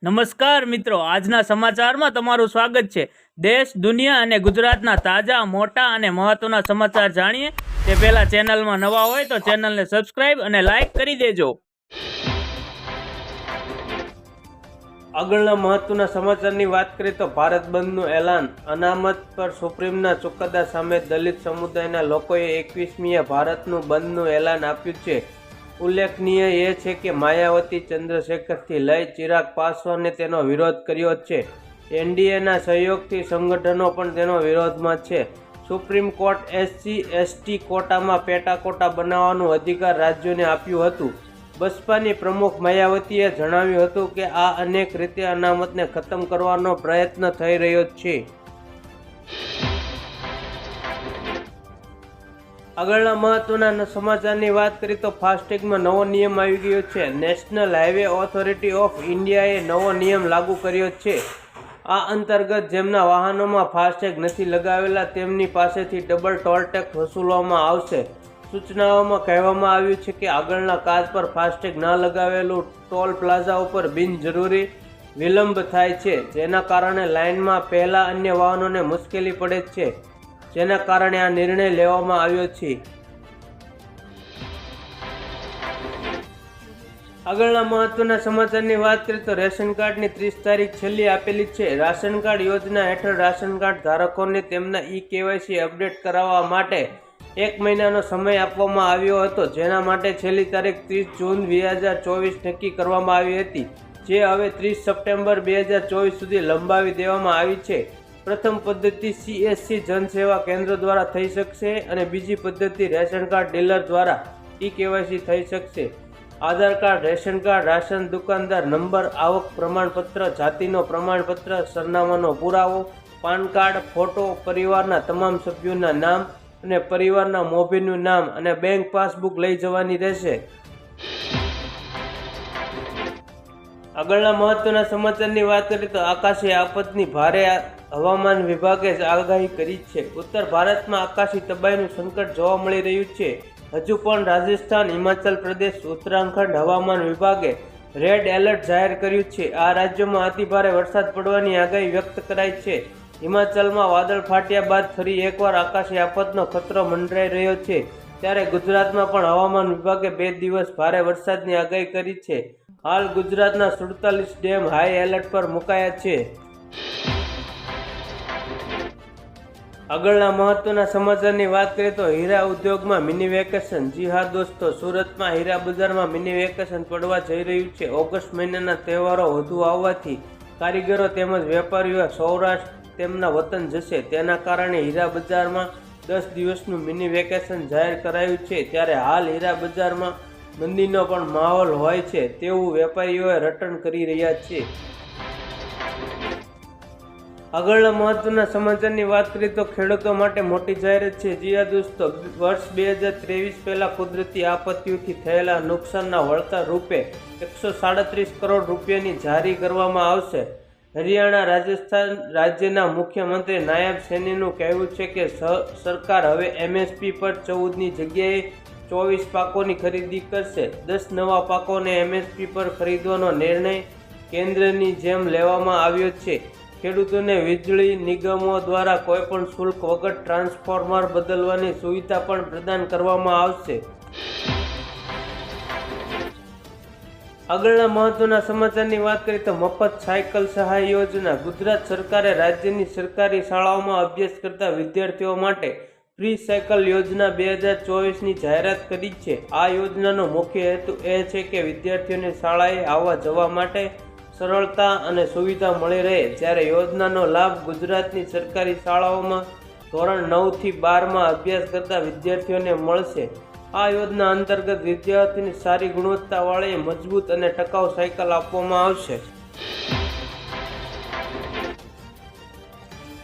નમસ્કાર મિત્રો, આજના સમાચારમાં તમારું સ્વાગત છે। દેશ, દુનિયા અને ગુજરાતના તાજા, મોટા અને મહત્વના સમાચાર જાણીએ તે પહેલા ચેનલમાં નવા હોય તો ચેનલને સબસ્ક્રાઇબ અને લાઇક કરી દેજો। આગળના મહત્વના સમાચારની વાત કરીએ તો ભારત બંધનું એલાન। અનામત પર સુપ્રીમના ચુકાદા સામે દલિત સમુદાયના લોકોએ 21મીએ ભારતનું બંધનું એલાન આપ્યું છે। ઉલ્લેખનીય એ છે કે માયાવતી, ચંદ્રશેખરથી લઈ ચિરાગ પાસવાને તેનો વિરોધ કર્યો છે। એનડીએના સહયોગથી સંગઠનો પણ તેનો વિરોધમાં છે। સુપ્રીમ કોર્ટ SC/ST કોટામાં પેટા કોટા બનાવવાનું અધિકાર રાજ્યોને આપ્યું હતું। બસપાની પ્રમુખ માયાવતીએ જણાવ્યું હતું કે આ અનેક રીતે અનામતને ખતમ કરવાનો પ્રયત્ન થઈ રહ્યો છે। આગળના મહત્વના સમાચારની વાત કરીએ તો ફાસ્ટેગમાં નવો નિયમ આવી ગયો છે। નેશનલ હાઈવે ઓથોરિટી ઓફ ઇન્ડિયાએ નવો નિયમ લાગુ કર્યો છે। આ અંતર્ગત જેમના વાહનોમાં ફાસ્ટેગ નથી લગાવેલા તેમની પાસેથી ડબલ ટોલ ટેક્સ વસૂલવામાં આવશે। સૂચનાઓમાં કહેવામાં આવ્યું છે કે આગળના કાચ પર ફાસ્ટેગ ન લગાવેલું ટોલ પ્લાઝા ઉપર બિનજરૂરી વિલંબ થાય છે, જેના કારણે લાઇનમાં પહેલા અન્ય વાહનોને મુશ્કેલી પડે છે, જેના કારણે આ નિર્ણય લેવામાં આવ્યો છે। આગળના મહત્વના સમાચારની વાત કરીએ તો રેશન કાર્ડની 30 તારીખ છેલ્લી આપેલી છે। રાશન કાર્ડ યોજના હેઠળ રાશન કાર્ડ ધારકોને તેમના KYC અપડેટ કરાવવા માટે 1 મહિનાનો સમય આપવામાં આવ્યો હતો, જેના માટે છેલ્લી તારીખ 30 જૂન 2024 નક્કી કરવામાં આવી હતી, જે હવે 30 સપ્ટેમ્બર 2024 સુધી લંબાવી દેવામાં આવી છે। પ્રથમ પદ્ધતિ CSC જનસેવા કેન્દ્ર દ્વારા થઈ શકશે અને બીજી પદ્ધતિ રેશન કાર્ડ ડીલર દ્વારા KYC થઈ શકશે। આધાર કાર્ડ, રેશન કાર્ડ, રાશન દુકાનદાર નંબર, આવક પ્રમાણપત્ર, જાતિનો પ્રમાણપત્ર, સરનામાનો પુરાવો, પાન કાર્ડ, ફોટો, પરિવારના તમામ સભ્યોના નામ અને પરિવારના મોભીનું નામ અને બેંક પાસબુક લઈ જવાની રહેશે। આગળના મહત્વના સમાચારની વાત કરીએ તો આકાશી આફતની ભારે હવામાન વિભાગે આગાહી કરી છે। ઉત્તર ભારતમાં આકાશી તબાહીનું સંકટ જોવા મળી રહ્યું છે। હજુ પણ રાજસ્થાન, હિમાચલ પ્રદેશ, ઉત્તરાખંડ હવામાન વિભાગે રેડ એલર્ટ જાહેર કર્યું છે। આ રાજ્યોમાં અતિભારે વરસાદ પડવાની આગાહી વ્યક્ત કરાઈ છે। હિમાચલમાં વાદળ ફાટ્યા બાદ ફરી એકવાર આકાશી આફતનો ખતરો મંડરાઈ રહ્યો છે, ત્યારે ગુજરાતમાં પણ હવામાન વિભાગે 2 દિવસ ભારે વરસાદની આગાહી કરી છે। હાલ ગુજરાતના 47 ડેમ હાઈ એલર્ટ પર મુકાયા છે। આગળના મહત્વના સમાચારની વાત કરીએ તો હીરા ઉદ્યોગમાં મિની વેકેશન। જી હા દોસ્તો, સુરતમાં હીરા બજારમાં મિની વેકેશન પડવા જઈ રહ્યું છે। ઓગસ્ટ મહિનાના તહેવારો વધુ આવવાથી કારીગરો તેમજ વેપારીઓ સૌરાષ્ટ્ર તેમના વતન જશે, તેના કારણે હીરા બજારમાં 10 દિવસનું મિની વેકેશન જાહેર કરાયું છે। ત્યારે હાલ હીરા બજારમાં મંદીનો પણ માહોલ હોય છે તેવું વેપારીઓએ રટણ કરી રહ્યા છે। આગળના મહત્વના સમાચારની વાત કરીએ તો ખેડૂતો માટે મોટી જાહેરાત છે। જી હા દોસ્તો, વર્ષ 2023 પહેલા કુદરતી આપત્તિઓથી થયેલા નુકસાનના વળતર રૂપે 137 કરોડ રૂપિયાની જારી કરવામાં આવશે। હરિયાણા, રાજસ્થાન રાજ્યના મુખ્યમંત્રી નાયબ સૈનીનું કહેવું છે કે સરકાર હવે MSP પર 14ની જગ્યાએ 24 પાકોની ખરીદી કરશે। 10 નવા પાકોને MSP પર ખરીદવાનો નિર્ણય કેન્દ્રની જેમ લેવામાં આવ્યો છે। ખેડૂતોને વીજળી નિગમો દ્વારા કોઈપણ શુલ્ક વગર ટ્રાન્સફોર્મર બદલવાની સુવિધા પણ પ્રદાન કરવામાં આવશે। આગળના મહત્વના સમાચારની વાત કરીએ તો મફત સાયકલ સહાય યોજના। ગુજરાત સરકારે રાજ્યની સરકારી શાળાઓમાં અભ્યાસ કરતા વિદ્યાર્થીઓ માટે ફ્રી સાયકલ યોજના 2024ની જાહેરાત કરી છે। આ યોજનાનો મુખ્ય હેતુ એ છે કે વિદ્યાર્થીઓને શાળાએ આવવા જવા માટે સરળતા અને સુવિધા મળી રહે। જ્યારે યોજનાનો લાભ ગુજરાતની સરકારી શાળાઓમાં ધોરણ 9 થી 12માં અભ્યાસ કરતા વિદ્યાર્થીઓને મળશે। આ યોજના અંતર્ગત વિદ્યાર્થીને સારી ગુણવત્તાવાળી, મજબૂત અને ટકાઉ સાયકલ આપવામાં આવશે।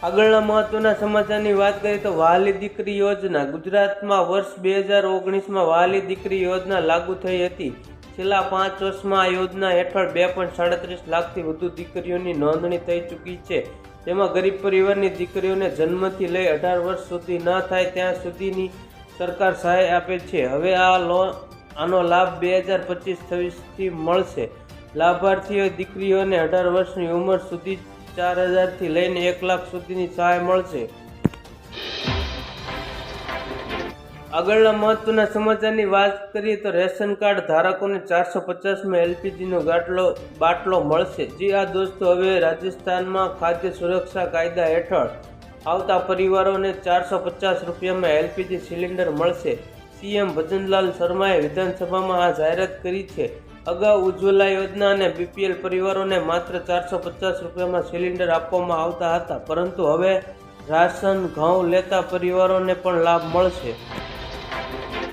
આગળના મહત્વના સમાચારની વાત કરીએ તો વહાલી દીકરી યોજના। ગુજરાતમાં વર્ષ 2019માં વહાલી દીકરી યોજના લાગુ થઈ હતી। છેલ્લા 5 વર્ષમાં આ યોજના હેઠળ 2.37 લાખથી વધુ દીકરીઓની નોંધણી થઈ ચૂકી છે, જેમાં ગરીબ પરિવારની દીકરીઓને જન્મથી લઈ 18 વર્ષ સુધી ન થાય ત્યાં સુધીની સરકાર સહાય આપે છે। હવે આનો લાભ 2025-26થી મળશે। લાભાર્થીઓ દીકરીઓને 18 વર્ષની ઉંમર સુધી 4,000થી લઈને 1 લાખ સુધીની સહાય મળશે. આગળના મહત્વના સમાચારની વાત કરીએ તો રેશન કાર્ડ ધારકોને 450માં એલપીજીનો બાટલો મળશે. જી હા દોસ્તો, હવે રાજસ્થાનમાં ખાદ્ય સુરક્ષા કાયદા હેઠળ આવતા પરિવારોને 450 રૂપિયામાં એલપીજી સિલિન્ડર મળશે. સીએમ ભજનલાલ શર્માએ વિધાનસભામાં આ જાહેરાત કરી છે. અગાઉ ઉજ્જવલા યોજના અને બીપીએલ પરિવારોને માત્ર 450 રૂપિયામાં સિલિન્ડર આપવામાં આવતા હતા, પરંતુ હવે રાશન ઘઉં લેતા પરિવારોને પણ લાભ મળશે.